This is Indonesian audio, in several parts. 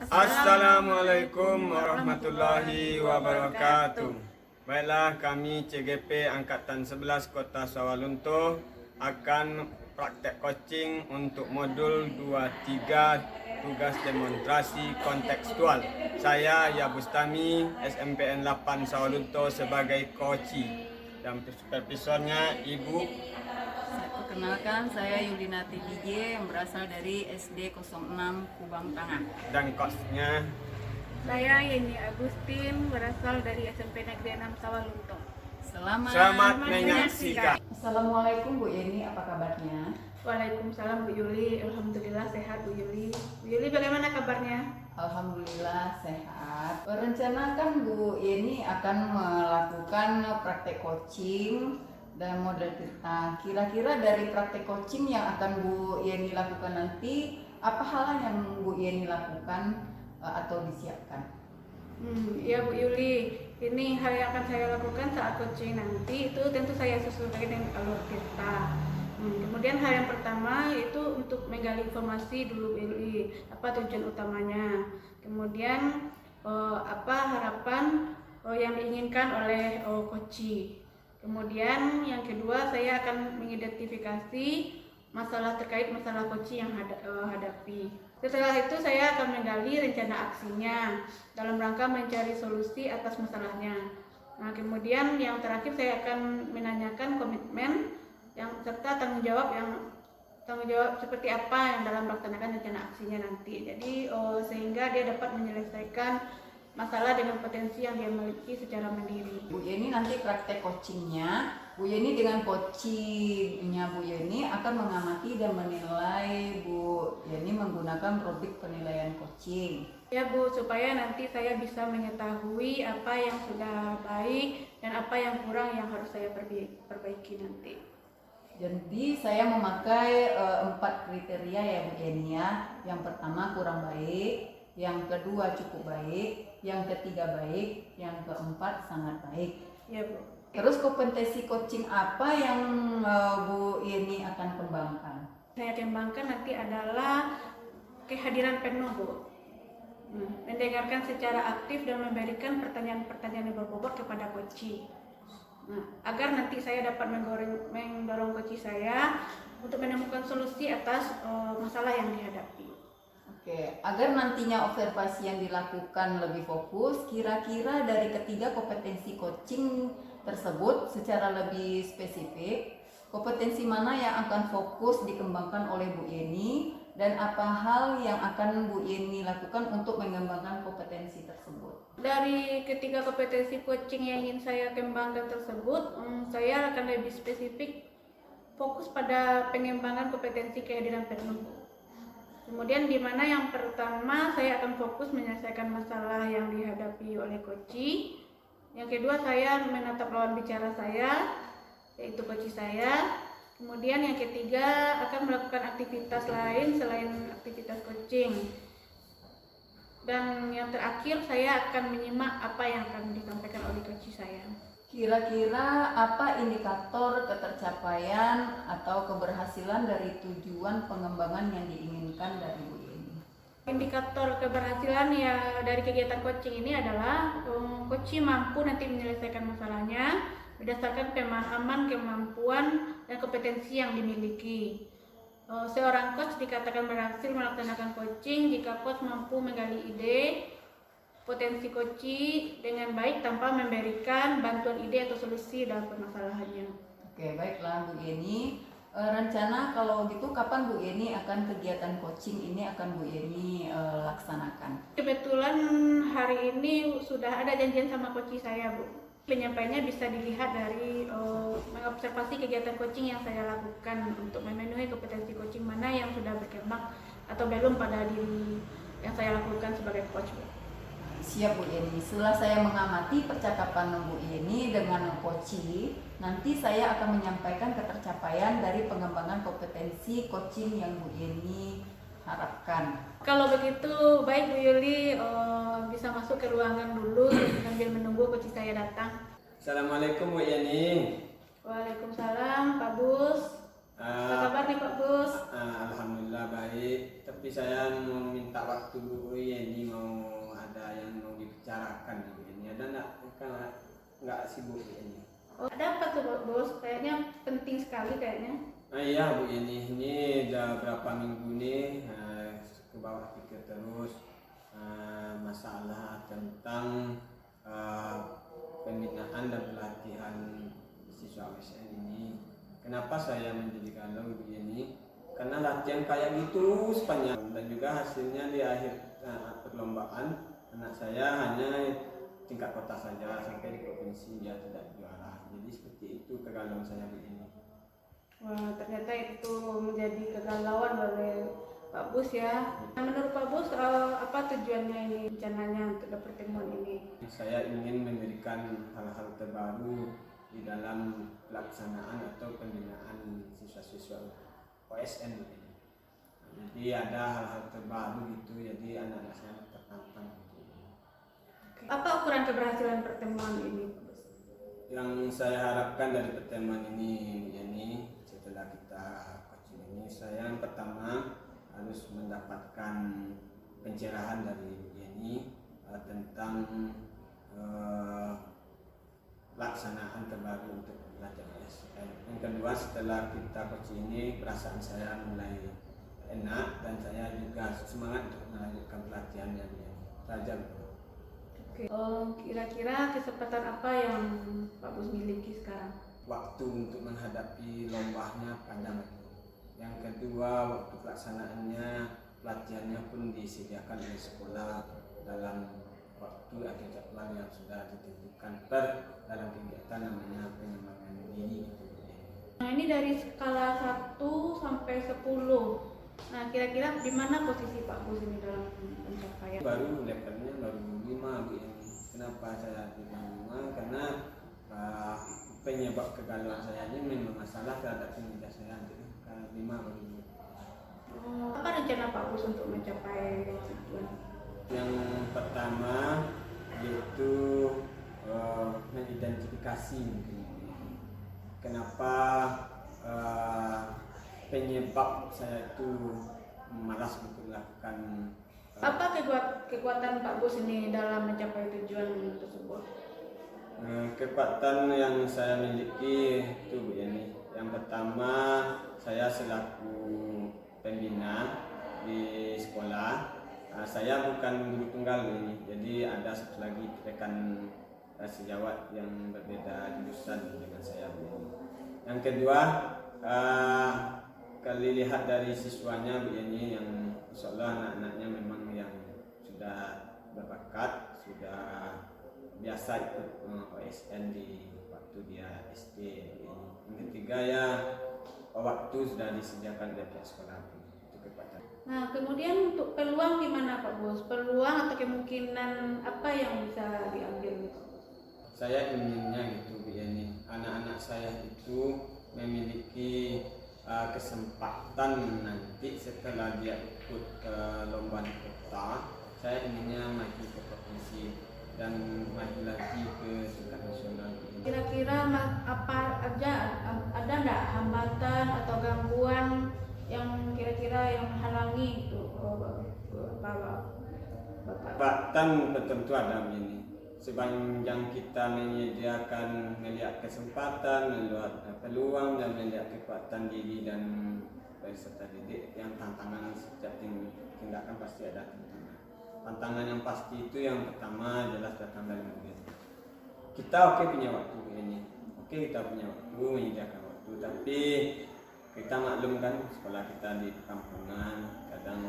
Assalamualaikum warahmatullahi wabarakatuh. Baiklah, kami CGP Angkatan 11 Kota Sawalunto akan praktek coaching untuk modul 23 tugas demonstrasi kontekstual. Saya Yabustami, SMPN 8 Sawalunto sebagai coachee dan supervisornya Ibu. Perkenalkan, saya Yulinati DJ yang berasal dari SD 06 Kubang Tengah. Dan coachnya saya Yeni Agustin berasal dari SMP Negeri 6 Sawalunto. Selamat menyaksikan. Assalamualaikum Bu Yeni, apa kabarnya? Waalaikumsalam Bu Yuli, alhamdulillah sehat Bu Yuli. Bu Yuli bagaimana kabarnya? Alhamdulillah sehat. Rencana kan Bu Yeni akan melakukan praktek coaching dan model kita. Kira-kira dari praktek coaching yang akan Bu Yeni lakukan nanti, apa hal yang Bu Yeni lakukan atau disiapkan? Ya Bu Yuli, ini hal yang akan saya lakukan saat coaching nanti itu tentu saya sesuaikan dengan alur kita. Kemudian hal yang pertama itu untuk menggali informasi dulu Bu Yuli, apa tujuan utamanya. Kemudian apa harapan yang diinginkan oleh coachee. Kemudian yang kedua saya akan mengidentifikasi masalah terkait masalah coachee yang hadapi. Setelah itu saya akan menggali rencana aksinya dalam rangka mencari solusi atas masalahnya. Nah, kemudian yang terakhir saya akan menanyakan komitmen yang serta tanggung jawab seperti apa yang dalam melaksanakan rencana aksinya nanti. Jadi sehingga dia dapat menyelesaikan masalah dengan potensi yang dia miliki secara mandiri. Bu Yeni nanti praktek coachingnya, Bu Yeni dengan coachingnya Bu Yeni akan mengamati dan menilai Bu Yeni menggunakan rubrik penilaian coaching. Ya Bu, supaya nanti saya bisa mengetahui apa yang sudah baik dan apa yang kurang yang harus saya perbaiki nanti. Jadi saya memakai 4 kriteria ya Bu Yeni ya. Yang pertama kurang baik, yang kedua cukup baik, yang ketiga baik, yang keempat sangat baik. Ya Bu. Terus kompetensi coaching apa yang Bu Yeni akan kembangkan? Saya kembangkan nanti adalah kehadiran penuh Bu. Mendengarkan secara aktif dan memberikan pertanyaan-pertanyaan yang berbobot kepada coachee. Agar nanti saya dapat mendorong coachee saya untuk menemukan solusi atas masalah yang dihadapi. Oke, agar nantinya observasi yang dilakukan lebih fokus, kira-kira dari ketiga kompetensi coaching tersebut secara lebih spesifik, kompetensi mana yang akan fokus dikembangkan oleh Bu Yeni dan apa hal yang akan Bu Yeni lakukan untuk mengembangkan kompetensi tersebut? Dari ketiga kompetensi coaching yang ingin saya kembangkan tersebut, saya akan lebih spesifik fokus pada pengembangan kompetensi kehadiran penuh. Kemudian di mana yang pertama saya akan fokus menyelesaikan masalah yang dihadapi oleh coachee. Yang kedua saya menatap lawan bicara saya, yaitu coachee saya. Kemudian yang ketiga akan melakukan aktivitas lain selain aktivitas coaching. Dan yang terakhir saya akan menyimak apa yang akan disampaikan oleh coachee saya. Kira-kira apa indikator ketercapaian atau keberhasilan dari tujuan pengembangan yang diinginkan dari Bu Yeni? Indikator keberhasilan ya dari kegiatan coaching ini adalah coachee mampu nanti menyelesaikan masalahnya berdasarkan pemahaman, kemampuan, dan kompetensi yang dimiliki. Seorang coach dikatakan berhasil melaksanakan coaching jika coach mampu menggali ide, potensi coachee dengan baik tanpa memberikan bantuan ide atau solusi dalam permasalahannya. Oke, baiklah Bu Yeni. Rencana kalau gitu kapan Bu Yeni akan kegiatan coaching ini akan Bu Yeni laksanakan? Kebetulan hari ini sudah ada janjian sama coachee saya Bu. Penyampaiannya bisa dilihat dari mengobservasi kegiatan coaching yang saya lakukan untuk memenuhi kompetensi coaching mana yang sudah berkembang atau belum pada diri yang saya lakukan sebagai coach Bu. Siap Bu Yeni, setelah saya mengamati percakapan Bu Yeni dengan coachee, nanti saya akan menyampaikan ketercapaian dari pengembangan kompetensi coaching yang Bu Yeni harapkan. Kalau begitu baik Bu Yuli, bisa masuk ke ruangan dulu sambil menunggu coachee saya datang. Assalamualaikum Bu Yeni. Waalaikumsalam Pak Bus. Apa kabar nih Pak Bos? Alhamdulillah baik. Tapi saya mau minta waktu Bu Yeni, mau ada yang mau dibicarakan Bu Yeni. Ada nggak sibuk Bu Yeni? Oh, ada apa tuh Pak Bos? Kayaknya penting sekali kayaknya. Iya Bu Yeni, ini udah berapa minggu nih ke bawah pikir terus masalah tentang pembinaan dan pelatihan siswa OSN ini. Kenapa saya menjadi galau begini? Karena latihan kayak gitu sepanjang dan juga hasilnya di akhir perlombaan anak saya hanya tingkat kota saja, sampai di provinsi dia tidak juara. Jadi seperti itu kegalauan saya begini. Wah, ternyata itu menjadi kegalauan oleh Pak Bus ya. Nah, menurut Pak Bus, apa tujuannya ini, rencananya untuk pertemuan ini? Saya ingin memberikan hal-hal terbaru di dalam pelaksanaan atau pembinaan siswa-siswa OSN ini. Jadi ada hal-hal terbaru gitu, jadi anak-anak saya tertantang. Apa ukuran keberhasilan pertemuan ini, Pak Bus? Yang saya harapkan dari pertemuan ini setelah kita coaching ini, saya yang pertama harus mendapatkan pencerahan dari Yeni tentang pelaksanaan terbaru untuk pelatihan OSN. Yang kedua, setelah kita coaching ini, perasaan saya mulai enak dan saya juga semangat untuk melanjutkan pelatihannya. Saja. Kira-kira kesempatan apa yang Pak Bus miliki sekarang? Waktu untuk menghadapi lombanya panjang. Yang kedua, waktu pelaksanaannya, pelatihannya pun disediakan oleh sekolah dalam waktu atau jadwal yang sudah ditentukan dalam kegiatan namanya pengembangan diri. Nah, ini dari skala 1 sampai 10. Nah, kira-kira di mana posisi Pak Bus ini dalam pencapaian? Baru levelnya baru 5 Bu Yeni. Kenapa saya bilang 5? Karena penyebab kegalauan saya ini memang masalah terhadap kinerja saya. Jadi 5 baru. Apa rencana Pak Bus untuk mencapai tujuan? Yang pertama yaitu mengidentifikasi kenapa penyebab saya itu malas untuk melakukan. Apa kekuatan Pak Bus ini dalam mencapai tujuan tersebut? Kekuatan yang saya miliki itu Bu Yani. Yang pertama, saya selaku pembina di sekolah, saya bukan guru tunggal ini. Jadi ada satu lagi rekan sejawat yang berbeda jurusan dengan saya Bu Yani. Yang kedua, kalau lihat dari siswanya Bu Yani, yang insya Allah anak-anaknya memang yang sudah berbakat, sudah biasa ikut OSN di waktu dia SD. Yang ketiga ya, waktu sudah disediakan oleh pihak sekolah. Itu kekuatan. Nah, kemudian untuk peluang gimana Pak Bos? Peluang atau kemungkinan apa yang bisa diambil? Saya inginnya gitu Bu Yani, anak-anak saya itu memiliki kesempatan nanti setelah dia ikut ke lomba kota, saya inginnya maju ke provinsi dan maju lagi ke tingkat nasional. Kira-kira apa aja, ada nggak hambatan atau gangguan yang kira-kira yang menghalangi itu Bapak? Hambatan tentu ada ini. Sepanjang kita menyediakan, melihat kesempatan, melihat peluang dan melihat kekuatan diri dan peserta didik, yang tantangan setiap tindakan pasti ada tantangan. Tantangan yang pasti itu yang pertama jelas datang dari mobil. Kita punya waktu ini, kita punya waktu menyediakan waktu, tapi kita maklum kan sekolah kita di kampungan, kadang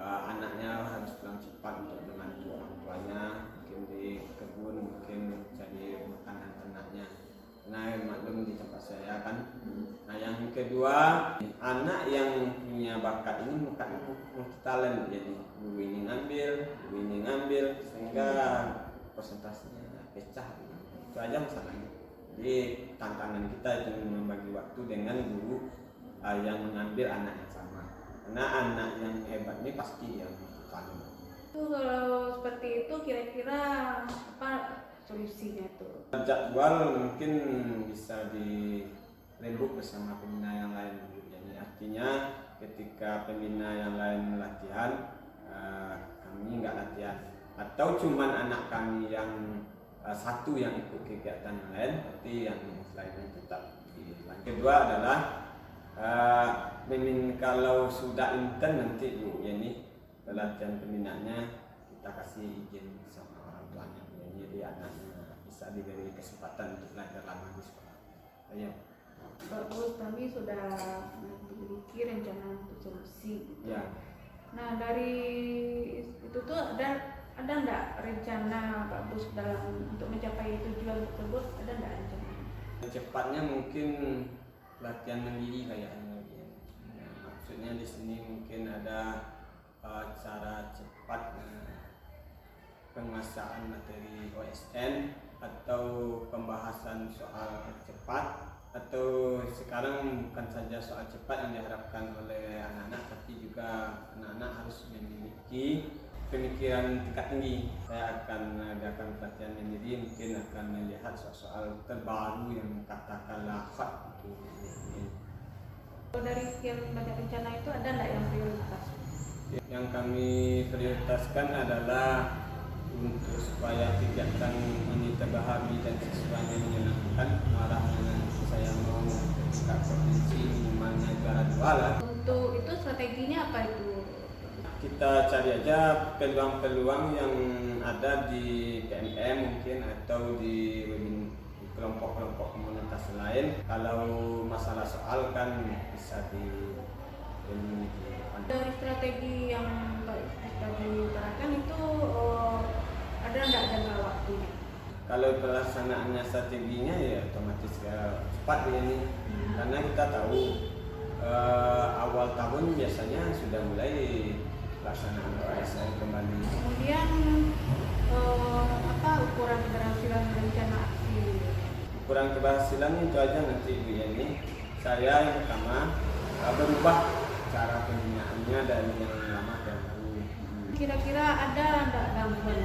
anaknya harus pulang cepat untuk membantu orang tuanya, mungkin di kebun, mungkin cari makanan ternaknya. Nah, maklum di tempat saya kan. Nah, yang kedua, anak yang punya bakat ini bukan talent, jadi guru ini ngambil, sehingga presentasinya pecah. Itu aja masalahnya. Jadi tantangan kita itu membagi waktu dengan guru yang mengambil anak yang sama. Karena anak yang hebat ini pasti yang paling. Itu kalau seperti itu kira-kira apa solusinya tuh? Jadwal mungkin bisa rembuk bersama pembina yang lain. Jadi artinya ketika pembina yang lain latihan, kami nggak latihan, atau cuman anak kami yang satu yang ikut kegiatan yang lain, tapi yang lainnya tetap dilanjut. Kedua adalah kalau sudah intern nanti Bu Yeni pelatihan pembinaannya, kita kasih izin sama orang tuanya, jadi anaknya bisa diberi kesempatan untuk belajar lama di sekolah. Ayo. Bagus, kami sudah memiliki rencana untuk solusi. Ya. Nah, dari itu tuh ada nggak rencana Pak Bus dalam untuk mencapai tujuan tersebut, ada nggak rencana? Cepatnya mungkin latihan mandiri kayaknya. Ya, maksudnya di sini mungkin ada cara cepat penguasaan materi OSN atau pembahasan soal cepat, atau sekarang bukan saja soal cepat yang diharapkan oleh anak-anak, tapi juga anak-anak harus memiliki pemikiran tingkat tinggi. Saya akan mengadakan pelatihan mandiri, mungkin akan melihat soal terbaru yang katakanlah hot itu. Dari sekian banyak rencana itu ada nggak yang prioritas? Yang kami prioritaskan adalah untuk supaya kegiatan ini terpahami dan siswanya menyenangkan, arahnya saya mau ke provinsi minimalnya juara 2 lah. Untuk itu strateginya apa itu? Kita cari aja peluang-peluang yang ada di PMM mungkin, atau di kelompok-kelompok komunitas lain. Kalau masalah soal kan bisa dari strategi yang tadi utarakan itu ada nggak jangka waktunya? Kalau pelaksanaannya strateginya ya otomatis cepat ini, karena kita tahu awal tahun biasanya sudah mulai pelaksanaan OSN kembali. Kemudian apa ukuran keberhasilan rencana aksi? Ukuran keberhasilan itu aja nanti Bu Yeni. Saya yang pertama berubah cara pembinaannya dari yang lama ke yang baru. Kira-kira ada nggak gangguan?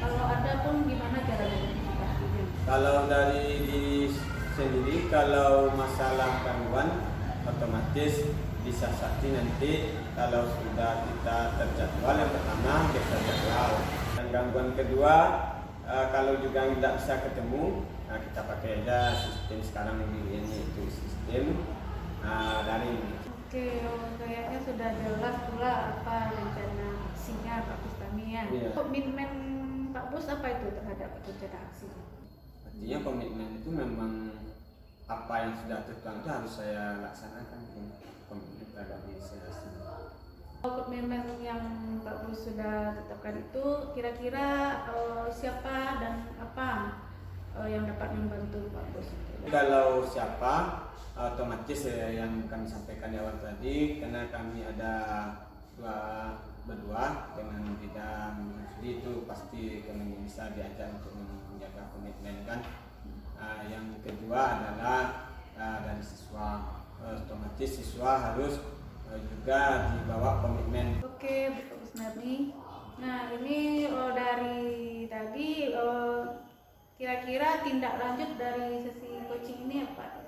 Kalau ada pun gimana cara mengatasinya? Kalau dari diri sendiri, kalau masalah gangguan otomatis bisa sakti nanti kalau sudah kita terjadwal. Yang pertama kita jadwal, dan gangguan kedua kalau juga tidak bisa ketemu, kita pakai aja sistem sekarang ini, itu sistem daring. Oke, kayaknya sudah jelas pula apa rencana aksinya Pak Bustami ya. Iya. Komitmen Pak Bus apa itu terhadap rencana aksi? Artinya komitmen itu memang apa yang sudah tertuang itu harus saya laksanakan. Komitmen terhadap diri saya sendiri. Komitmen yang Pak Bus sudah tetapkan itu kira-kira siapa dan apa yang dapat membantu Pak Bus? Kalau siapa, otomatis yang kami sampaikan di awal tadi, karena kami ada berdua dengan bidang studi, itu pasti kami bisa diajak untuk menjaga komitmen kan. Yang kedua adalah dari siswa, otomatis siswa harus juga dibawa komitmen. Oke, Pak Busnami. Nah, ini dari tadi kira-kira tindak lanjut dari sesi coaching ini apa?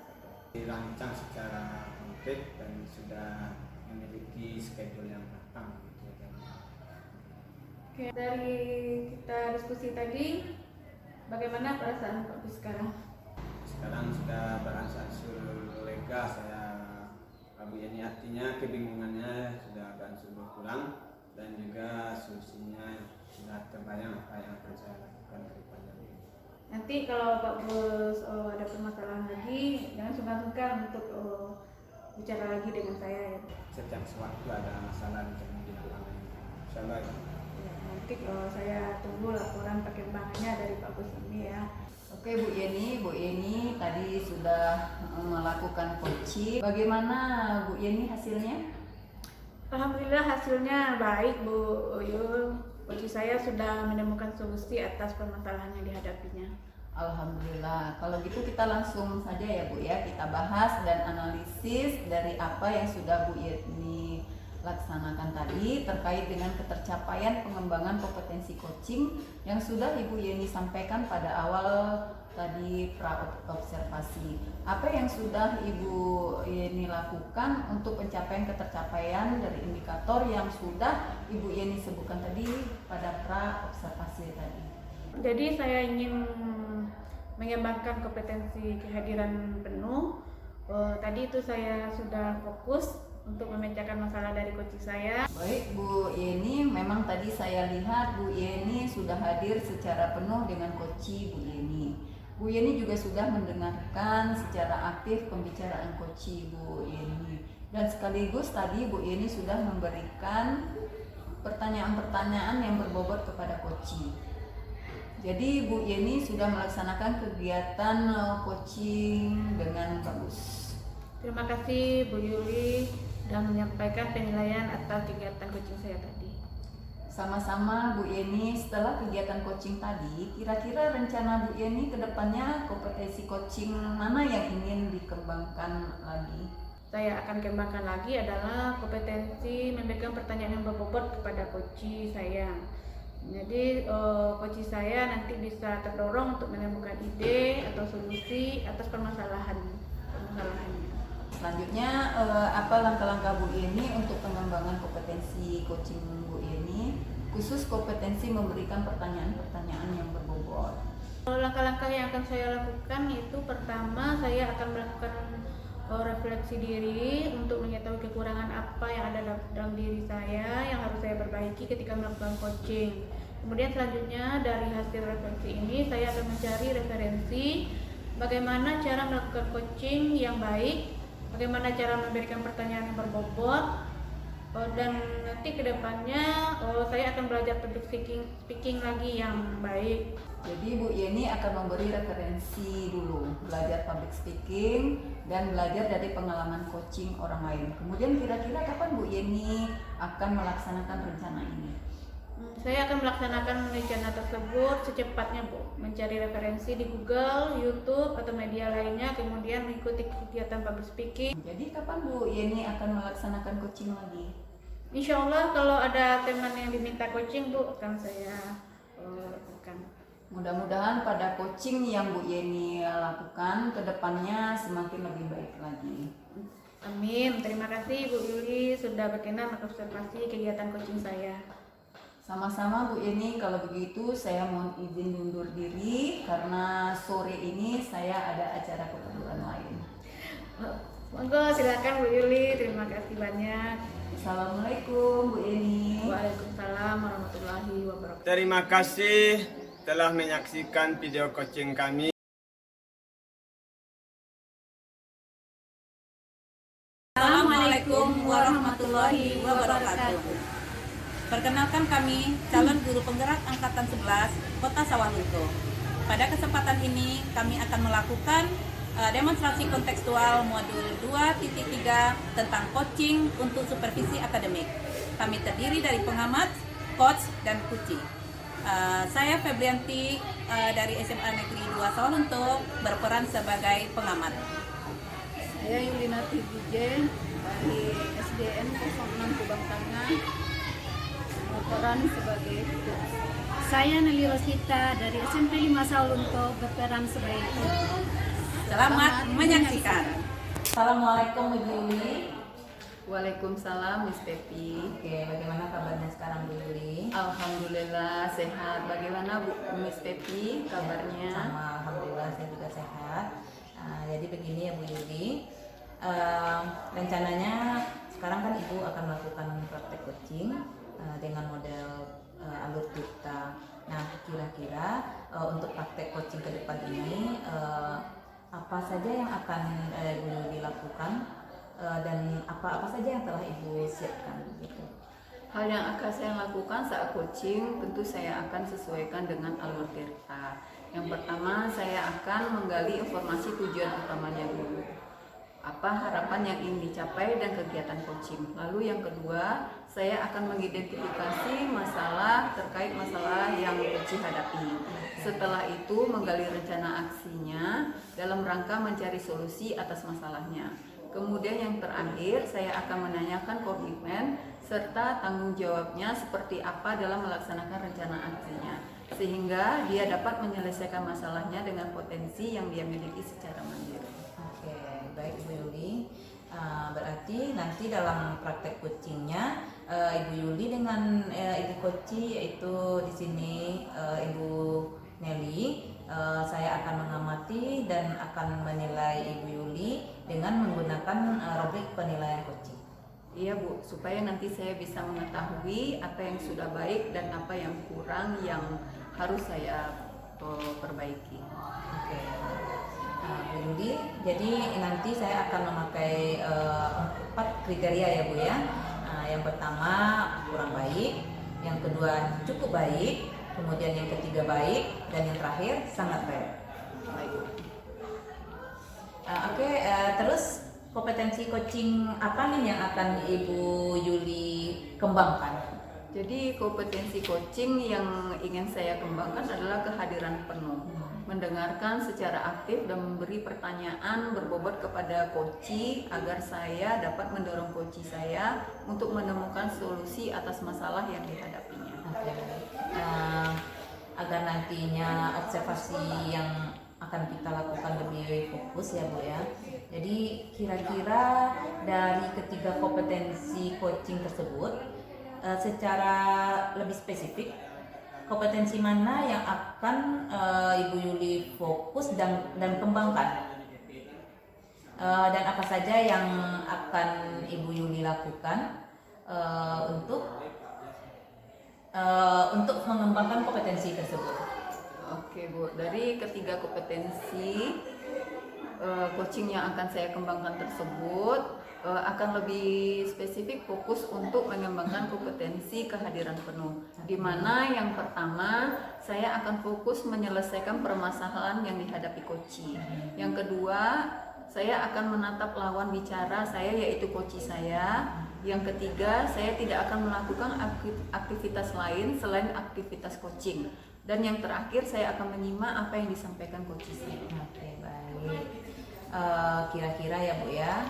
Dirancang secara konkret dan sudah memiliki schedule yang matang gitu kan. Oke, dari kita diskusi tadi, bagaimana perasaan Pak Bus sekarang? Sekarang sudah berangsur lega saya, Bu Yeni, artinya kebingungannya sudah berangsur berkurang, dan juga solusinya sudah terbayang apa yang akan saya lakukan ke depannya. Nanti kalau Pak Bus ada permasalahan lagi, jangan sungkan-sungkan untuk bicara lagi dengan saya ya. Setiap sewaktu ada masalah di lapangan, insyaallah. Ya, nanti saya tunggu laporan perkembangannya dari Pak Bus ini ya. Oke Bu Yeni tadi sudah melakukan coaching. Bagaimana Bu Yeni hasilnya? Alhamdulillah hasilnya baik Bu Yul. Coach saya sudah menemukan solusi atas permasalahan yang dihadapinya. Alhamdulillah. Kalau gitu kita langsung saja ya Bu ya, kita bahas dan analisis dari apa yang sudah Bu Yeni laksanakan tadi terkait dengan ketercapaian pengembangan kompetensi coaching yang sudah Ibu Yeni sampaikan pada awal tadi pra-observasi. Apa yang sudah Ibu Yeni lakukan untuk pencapaian ketercapaian dari indikator yang sudah Ibu Yeni sebutkan tadi pada pra-observasi tadi? Jadi saya ingin mengembangkan kompetensi kehadiran penuh. Tadi itu saya sudah fokus untuk memecahkan masalah dari coaching saya. Baik Bu Yeni, memang tadi saya lihat Bu Yeni sudah hadir secara penuh dengan coaching Bu Yeni. Bu Yeni juga sudah mendengarkan secara aktif pembicaraan coaching Bu Yeni. Dan sekaligus tadi Bu Yeni sudah memberikan pertanyaan-pertanyaan yang berbobot kepada coaching. Jadi Bu Yeni sudah melaksanakan kegiatan coaching dengan bagus. Terima kasih Bu Yuli sudah menyampaikan penilaian atas kegiatan coaching saya tadi. Sama-sama Bu Yeni, setelah kegiatan coaching tadi, kira-kira rencana Bu Yeni ke depannya kompetensi coaching mana yang ingin dikembangkan lagi? Saya akan kembangkan lagi adalah kompetensi memberikan pertanyaan yang berbobot kepada coaching saya. Jadi coaching saya nanti bisa terdorong untuk menemukan ide atau solusi atas permasalahannya. Selanjutnya apa langkah-langkah Bu Yeni untuk pengembangan kompetensi coaching Bu Yeni, khusus kompetensi memberikan pertanyaan-pertanyaan yang berbobot? Langkah-langkah yang akan saya lakukan itu pertama saya akan melakukan refleksi diri untuk mengetahui kekurangan apa yang ada dalam diri saya yang harus saya perbaiki ketika melakukan coaching. Kemudian selanjutnya dari hasil refleksi ini saya akan mencari referensi bagaimana cara melakukan coaching yang baik, bagaimana cara memberikan pertanyaan yang berbobot, dan nanti kedepannya saya akan belajar public speaking lagi yang baik. Jadi Bu Yeni akan memberi referensi dulu, belajar public speaking dan belajar dari pengalaman coaching orang lain. Kemudian kira-kira kapan Bu Yeni akan melaksanakan rencana ini? Saya akan melaksanakan rencana tersebut secepatnya Bu, mencari referensi di Google, YouTube atau media lainnya, kemudian mengikuti kegiatan public speaking. Jadi kapan Bu Yeni akan melaksanakan coaching lagi? Insya Allah kalau ada teman yang diminta coaching Bu akan saya lakukan. Mudah-mudahan pada coaching yang Bu Yeni lakukan ke depannya semakin lebih baik lagi. Amin. Terima kasih Bu Yuli sudah berkenan mengobservasi kegiatan coaching saya. Sama-sama Bu Yeni, kalau begitu saya mohon izin undur diri karena sore ini saya ada acara keperluan lain. Monggo silakan Bu Yuli, terima kasih banyak. Assalamualaikum Bu Yeni. Waalaikumsalam warahmatullahi wabarakatuh. Terima kasih telah menyaksikan video coaching kami. Assalamualaikum warahmatullahi wabarakatuh. Perkenalkan kami calon guru penggerak angkatan 11 Kota Sawalunto. Pada kesempatan ini kami akan melakukan demonstrasi kontekstual modul 2.3 tentang coaching untuk supervisi akademik. Kami terdiri dari pengamat, coach, dan coaching. Saya Febrianti dari SMA Negeri 2 Sawalunto berperan sebagai pengamat. Saya Yulinati Bije dari SDN 06 Kubang Tengah berperan sebagai coach. Saya Nelly Rosita dari SMP 5 Sawalunto berperan sebagai coach. Selamat menyaksikan. Assalamualaikum Bu Yuli. Waalaikumsalam Miss Pepi. Oke, bagaimana kabarnya sekarang Bu Yuli? Alhamdulillah sehat. Bagaimana Bu Miss Pepi kabarnya? Sama, alhamdulillah saya juga sehat. Jadi begini ya Bu Yuli, rencananya sekarang kan Ibu akan melakukan praktek coaching dengan model alur tirta. Nah, kira-kira untuk praktek coaching ke depan ini apa saja yang akan Ibu Yuli lakukan dan apa saja yang telah Ibu siapkan gitu? Hal yang akan saya lakukan saat coaching tentu saya akan sesuaikan dengan alur tirta. Yang pertama saya akan menggali informasi tujuan utamanya dulu. Apa harapan yang ingin dicapai dan kegiatan coaching. Lalu yang kedua, saya akan mengidentifikasi masalah terkait masalah yang coaching hadapi. Setelah itu menggali rencana aksinya dalam rangka mencari solusi atas masalahnya. Kemudian yang terakhir, saya akan menanyakan komitmen serta tanggung jawabnya seperti apa dalam melaksanakan rencana aksinya. sehingga dia dapat menyelesaikan masalahnya dengan potensi yang dia miliki secara mandiri. Oke, baik Ibu Yuli. Berarti nanti dalam praktek coachingnya Ibu Yuli dengan Ibu Koci, yaitu di sini Ibu Nelly, saya akan mengamati dan akan menilai Ibu Yuli dengan menggunakan rubrik penilaian coaching. Iya Bu, supaya nanti saya bisa mengetahui apa yang sudah baik dan apa yang kurang yang harus saya perbaiki. Oke. Bu Yuli, jadi nanti saya akan memakai 4 kriteria ya Bu ya. Yang pertama kurang baik, yang kedua cukup baik, kemudian yang ketiga baik, dan yang terakhir sangat baik. Baik. Oke, terus kompetensi coaching apa nih yang akan Ibu Yuli kembangkan? Jadi kompetensi coaching yang ingin saya kembangkan adalah kehadiran penuh, mendengarkan secara aktif dan memberi pertanyaan berbobot kepada coach agar saya dapat mendorong coach saya untuk menemukan solusi atas masalah yang dihadapinya. Oke. Agar nantinya observasi yang akan kita lakukan lebih fokus ya Bu ya. Jadi kira-kira dari ketiga kompetensi coaching tersebut, secara lebih spesifik, kompetensi mana yang akan Ibu Yuli fokus dan kembangkan, dan apa saja yang akan Ibu Yuli lakukan untuk mengembangkan kompetensi tersebut? Oke Bu, dari ketiga kompetensi coaching yang akan saya kembangkan tersebut akan lebih spesifik fokus untuk mengembangkan kompetensi kehadiran penuh, di mana yang pertama saya akan fokus menyelesaikan permasalahan yang dihadapi coach. Yang kedua, saya akan menatap lawan bicara saya, yaitu coach saya. Yang ketiga, saya tidak akan melakukan aktivitas lain selain aktivitas coaching. Dan yang terakhir, saya akan menyimak apa yang disampaikan coach saya. Oke, baik. Kira-kira ya Bu ya,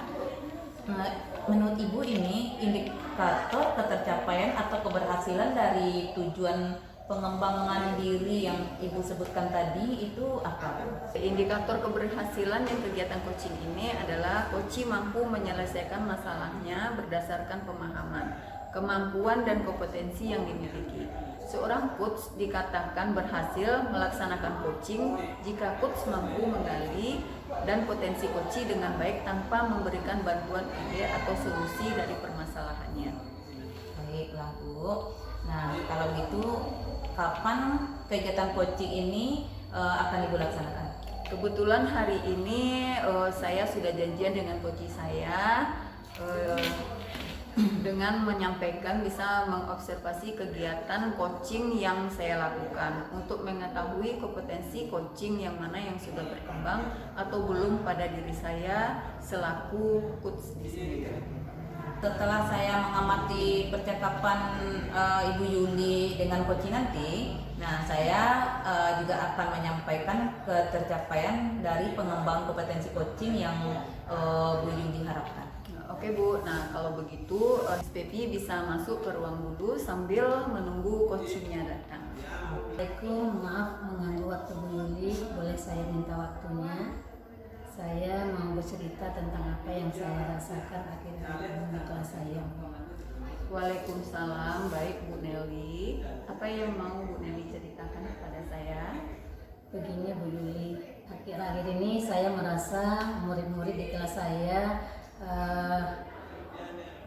menurut Ibu ini indikator ketercapaian atau keberhasilan dari tujuan pengembangan diri yang Ibu sebutkan tadi itu apa? Indikator keberhasilan yang kegiatan coaching ini adalah coach mampu menyelesaikan masalahnya berdasarkan pemahaman, kemampuan dan kompetensi yang dimiliki. Seorang coach dikatakan berhasil melaksanakan coaching jika coach mampu menggali dan potensi coach dengan baik tanpa memberikan bantuan ide atau solusi dari permasalahannya. Baiklah Bu. Nah, kalau gitu kapan kegiatan coaching ini akan Ibu laksanakan? Kebetulan hari ini saya sudah janjian dengan coach saya dengan menyampaikan bisa mengobservasi kegiatan coaching yang saya lakukan untuk mengetahui kompetensi coaching yang mana yang sudah berkembang atau belum pada diri saya selaku coach di sini. Setelah saya mengamati percakapan Ibu Yuli dengan coach nanti, nah saya juga akan menyampaikan ketercapaian dari pengembangan kompetensi coaching yang Bu Yuli harapkan. Oke Bu, nah kalau begitu SPP bisa masuk ke ruang dulu sambil menunggu coachingnya datang. Assalamualaikum, maaf mengganggu waktu Bu Yuli, boleh saya minta waktunya? Saya mau bercerita tentang apa yang saya rasakan akhir-akhir ini di kelas saya. Waalaikumsalam, baik Bu Nelly. Apa yang mau Bu Nelly ceritakan kepada saya? Begini Bu Yuli, akhir-akhir ini saya merasa murid-murid di kelas saya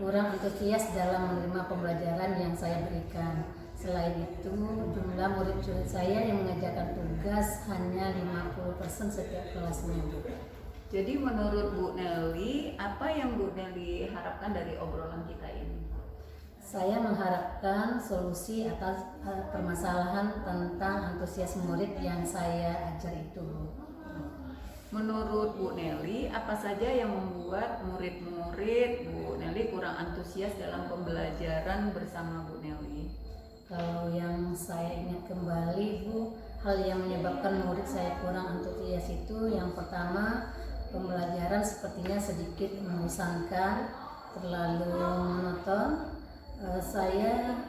kurang antusias dalam menerima pembelajaran yang saya berikan. Selain itu, jumlah murid-murid saya yang mengerjakan tugas hanya 50% setiap kelasnya, Bu. Jadi menurut Bu Nelly, apa yang Bu Nelly harapkan dari obrolan kita ini? Saya mengharapkan solusi atas permasalahan tentang antusias murid yang saya ajar itu, Bu. Menurut Bu Nelly, apa saja yang membuat murid-murid Bu Nelly kurang antusias dalam pembelajaran bersama Bu Nelly? Kalau yang saya ingat kembali, Bu, hal yang menyebabkan murid saya kurang antusias itu yang pertama, pembelajaran sepertinya sedikit membosankan, terlalu monoton. Saya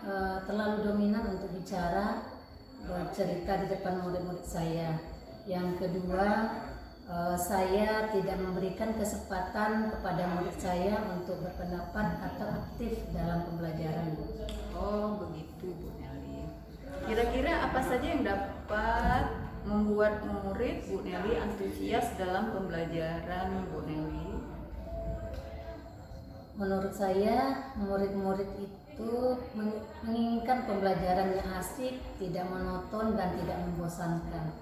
terlalu dominan untuk bicara, bercerita di depan murid-murid saya. Yang kedua, saya tidak memberikan kesempatan kepada murid saya untuk berpendapat atau aktif dalam pembelajaran. Oh begitu Bu Nelly. Kira-kira apa saja yang dapat membuat murid Bu Nelly antusias dalam pembelajaran Bu Nelly? Menurut saya, murid-murid itu menginginkan pembelajaran yang asik, tidak monoton dan tidak membosankan.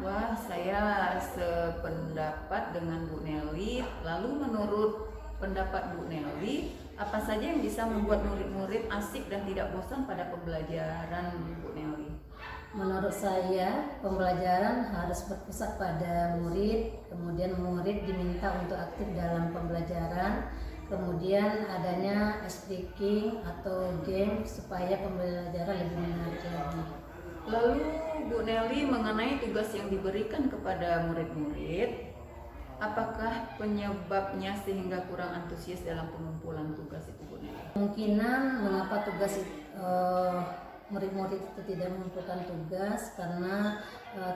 Wah, saya sependapat dengan Bu Nelly. Lalu menurut pendapat Bu Nelly, apa saja yang bisa membuat murid-murid asik dan tidak bosan pada pembelajaran Bu Nelly? Menurut saya, pembelajaran harus berpusat pada murid, kemudian murid diminta untuk aktif dalam pembelajaran, kemudian adanya speaking atau game supaya pembelajaran lebih menarik lagi. Lalu Bu Nelly mengenai tugas yang diberikan kepada murid-murid, apakah penyebabnya sehingga kurang antusias dalam pengumpulan tugas itu Bu Nelly? Kemungkinan mengapa tugas murid-murid itu tidak mengumpulkan tugas karena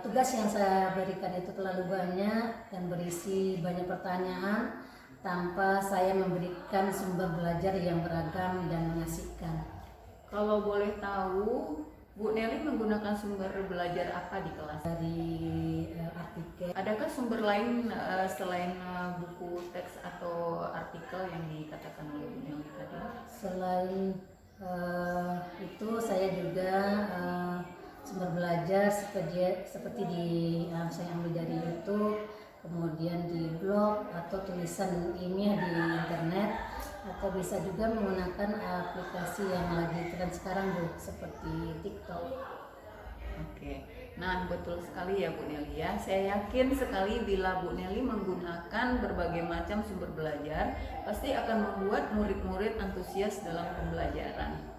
tugas yang saya berikan itu terlalu banyak dan berisi banyak pertanyaan tanpa saya memberikan sumber belajar yang beragam dan mengasihkan. Kalau boleh tahu, Bu Nelly menggunakan sumber belajar apa di kelas? Dari artikel. Adakah sumber lain selain buku teks atau artikel yang dikatakan oleh Bu Nelly tadi? Selain itu saya juga sumber belajar seperti di saya ambil dari YouTube, kemudian di blog atau tulisan ilmiah di internet, atau bisa juga menggunakan aplikasi yang lagi tren sekarang Bu, seperti TikTok. Oke, nah betul sekali ya Bu Nelly ya. Saya yakin sekali bila Bu Nelly menggunakan berbagai macam sumber belajar, pasti akan membuat murid-murid antusias dalam pembelajaran.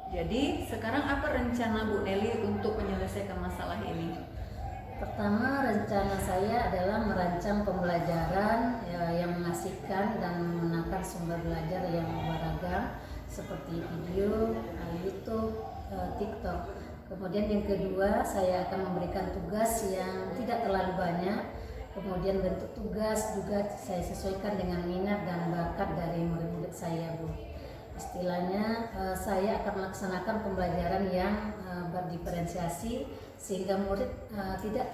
Jadi sekarang apa rencana Bu Nelly untuk menyelesaikan masalah ini? Pertama, rencana saya adalah merancang pembelajaran yang mengasihkan dan menggunakan sumber belajar yang beragam seperti video, YouTube, TikTok. Kemudian yang kedua, saya akan memberikan tugas yang tidak terlalu banyak. Kemudian bentuk tugas juga saya sesuaikan dengan minat dan bakat dari murid-murid saya Bu. Istilahnya saya akan melaksanakan pembelajaran yang berdiferensiasi sehingga murid tidak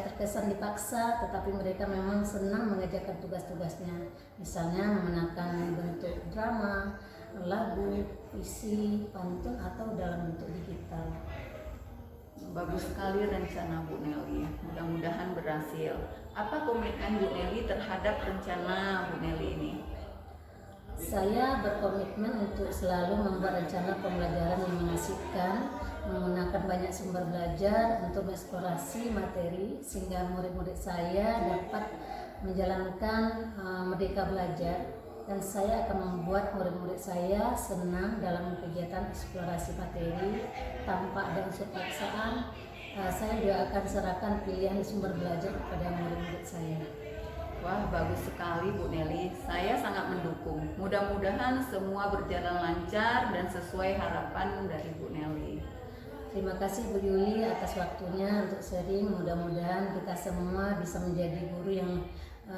terkesan dipaksa, tetapi mereka memang senang mengerjakan tugas-tugasnya. Misalnya menggunakan bentuk drama, lagu, puisi, pantun atau dalam bentuk digital. Bagus sekali rencana Bu Nelly. Mudah-mudahan berhasil. Apa komitmen Bu Nelly terhadap rencana Bu Nelly ini? Saya berkomitmen untuk selalu membuat rencana pembelajaran yang mengasihkan, menggunakan banyak sumber belajar untuk mengeksplorasi materi sehingga murid-murid saya dapat menjalankan merdeka belajar, dan saya akan membuat murid-murid saya senang dalam kegiatan eksplorasi materi tanpa ada unsur paksaan. Saya juga akan serahkan pilihan sumber belajar kepada murid-murid saya. Wah, bagus sekali Bu Nelly. Saya sangat mendukung. Mudah-mudahan semua berjalan lancar dan sesuai harapan dari Bu Nelly. Terima kasih Bu Yuli atas waktunya untuk sharing. Mudah-mudahan kita semua bisa menjadi guru yang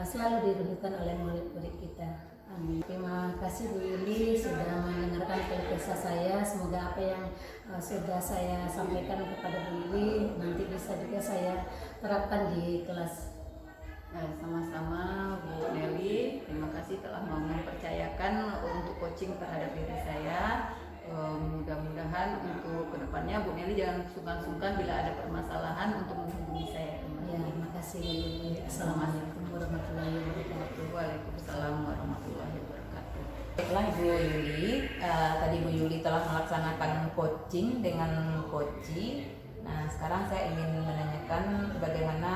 selalu dirindukan oleh murid-murid kita. Amin. Terima kasih Bu Yuli sudah mendengarkan keluh kesah saya. Semoga apa yang sudah saya sampaikan kepada Bu Yuli nanti bisa juga saya terapkan di kelas. Sama-sama Bu Nelly, terima kasih telah mau mempercayakan untuk coaching terhadap diri saya. Mudah-mudahan untuk kedepannya Bu Nelly jangan sungkan-sungkan bila ada permasalahan untuk menghubungi saya. Ya, terima kasih. Assalamualaikum warahmatullahi wabarakatuh. Waalaikumsalam warahmatullahi wabarakatuh. Baiklah Bu Yuli, tadi Bu Yuli telah melaksanakan coaching dengan coachi. Nah sekarang saya ingin menanyakan bagaimana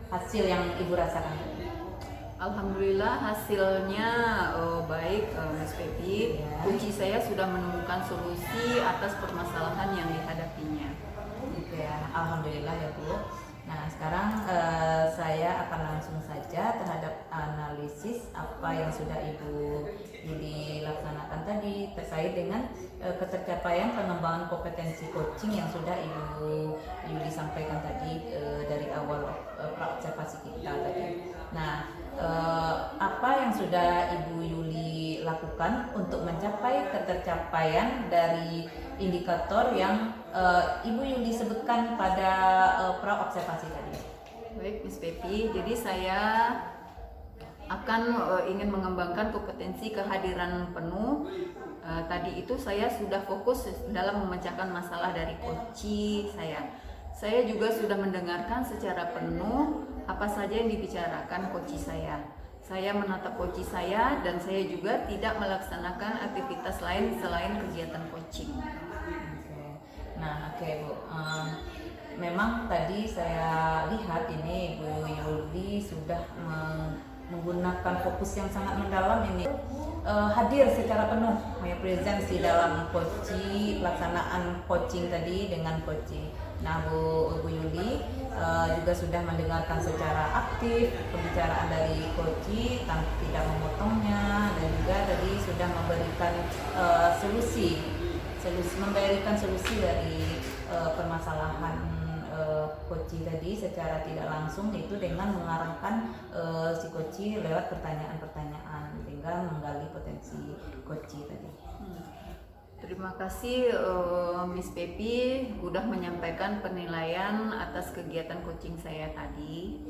hasil yang Ibu rasakan. Alhamdulillah hasilnya baik Mas Pepi. Ya. Kunci saya sudah menemukan solusi atas permasalahan yang dihadapinya. Gitu ya, alhamdulillah ya Bu. Nah, sekarang saya akan langsung saja terhadap analisis apa yang sudah Ibu Yuli laksanakan tadi terkait dengan ketercapaian pengembangan kompetensi coaching yang sudah Ibu Yuli sampaikan tadi dari awal praobservasi kita tadi. Nah, apa yang sudah Ibu Yuli lakukan untuk mencapai ketercapaian dari indikator yang Ibu Yuli sebutkan pada praobservasi tadi? Baik, Miss Pepi. Jadi saya akan ingin mengembangkan kompetensi kehadiran penuh. Tadi itu saya sudah fokus dalam memecahkan masalah dari coach saya. Saya juga sudah mendengarkan secara penuh apa saja yang dibicarakan coach saya. Saya menatap coach saya dan saya juga tidak melaksanakan aktivitas lain selain kegiatan coaching. Nah, oke, Bu. Memang tadi saya lihat ini Bu Yuli sudah menggunakan fokus yang sangat mendalam ini, hadir secara penuh, presence di dalam pelaksanaan coaching tadi dengan coaching. Nah, Bu Yuli juga sudah mendengarkan secara aktif pembicaraan dari coach tanpa tidak memotongnya, dan juga tadi sudah memberikan memberikan solusi dari permasalahan coach tadi secara tidak langsung, itu dengan mengarahkan si coach lewat pertanyaan-pertanyaan sehingga menggali potensi coach tadi. Terima kasih Miss Pepi sudah menyampaikan penilaian atas kegiatan coaching saya tadi.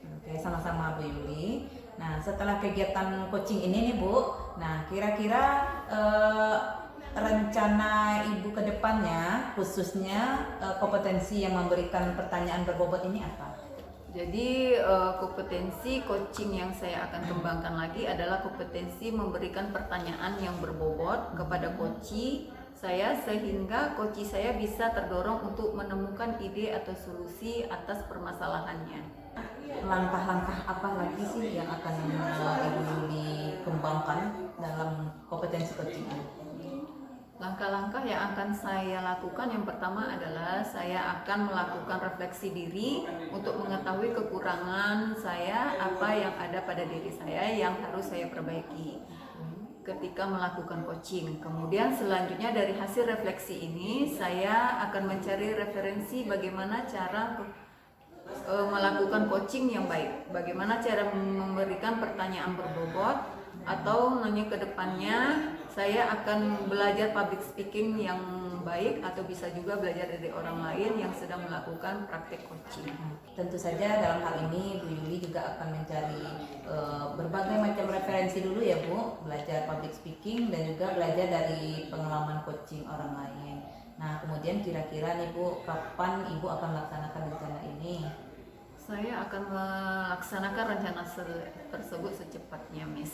Oke, sama-sama Bu Yuli. Nah, setelah kegiatan coaching ini nih Bu, nah kira-kira rencana Ibu ke depannya, khususnya kompetensi yang memberikan pertanyaan berbobot ini apa? Jadi kompetensi coaching yang saya akan kembangkan lagi adalah kompetensi memberikan pertanyaan yang berbobot kepada coach saya, sehingga coach saya bisa terdorong untuk menemukan ide atau solusi atas permasalahannya. Langkah-langkah apa lagi sih yang akan Ibu Yuli kembangkan dalam kompetensi coaching ini? Langkah-langkah yang akan saya lakukan, yang pertama adalah saya akan melakukan refleksi diri untuk mengetahui kekurangan saya, apa yang ada pada diri saya yang harus saya perbaiki ketika melakukan coaching. Kemudian selanjutnya dari hasil refleksi ini saya akan mencari referensi bagaimana cara melakukan coaching yang baik, bagaimana cara memberikan pertanyaan berbobot, atau nanya ke depannya saya akan belajar public speaking yang baik, atau bisa juga belajar dari orang lain yang sedang melakukan praktek coaching. Tentu saja dalam hal ini Bu Yuli juga akan mencari berbagai macam referensi dulu ya Bu, belajar public speaking dan juga belajar dari pengalaman coaching orang lain. Nah, kemudian kira-kira nih Bu, kapan Ibu akan melaksanakan rencana ini? Saya akan melaksanakan rencana tersebut secepatnya, Miss.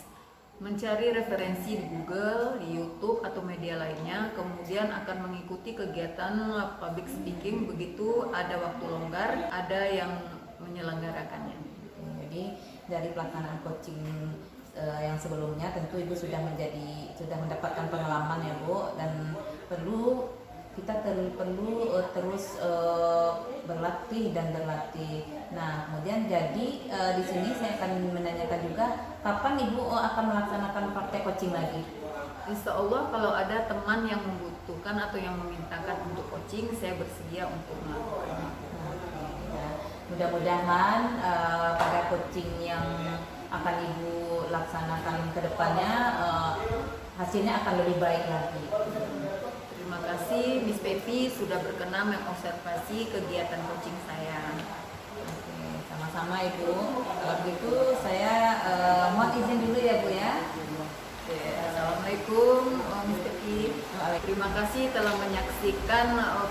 Mencari referensi di Google, di YouTube atau media lainnya, kemudian akan mengikuti kegiatan public speaking begitu ada waktu longgar, ada yang menyelenggarakannya. Jadi dari pelaksanaan coaching yang sebelumnya tentu Ibu sudah mendapatkan pengalaman ya Bu, dan kita perlu terus berlatih dan berlatih. Nah, kemudian jadi di sini saya akan menanyakan juga kapan Ibu akan melaksanakan praktek coaching lagi? Insya Allah kalau ada teman yang membutuhkan atau yang memintakan untuk coaching, saya bersedia untuk melakukannya. Ya, mudah-mudahan pada coaching yang akan Ibu laksanakan ke depannya hasilnya akan lebih baik lagi. Terima kasih Miss Pepi sudah berkenan mengobservasi kegiatan coaching saya. Oke, sama-sama Ibu. Kalau begitu saya mohon izin dulu ya Bu ya. Oke, Assalamualaikum Miss Pepi. Terima kasih telah menyaksikan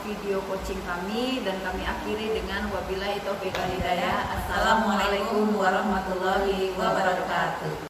video coaching kami, dan kami akhiri dengan wabillahi taufiq wal hidayah. Assalamualaikum warahmatullahi wabarakatuh.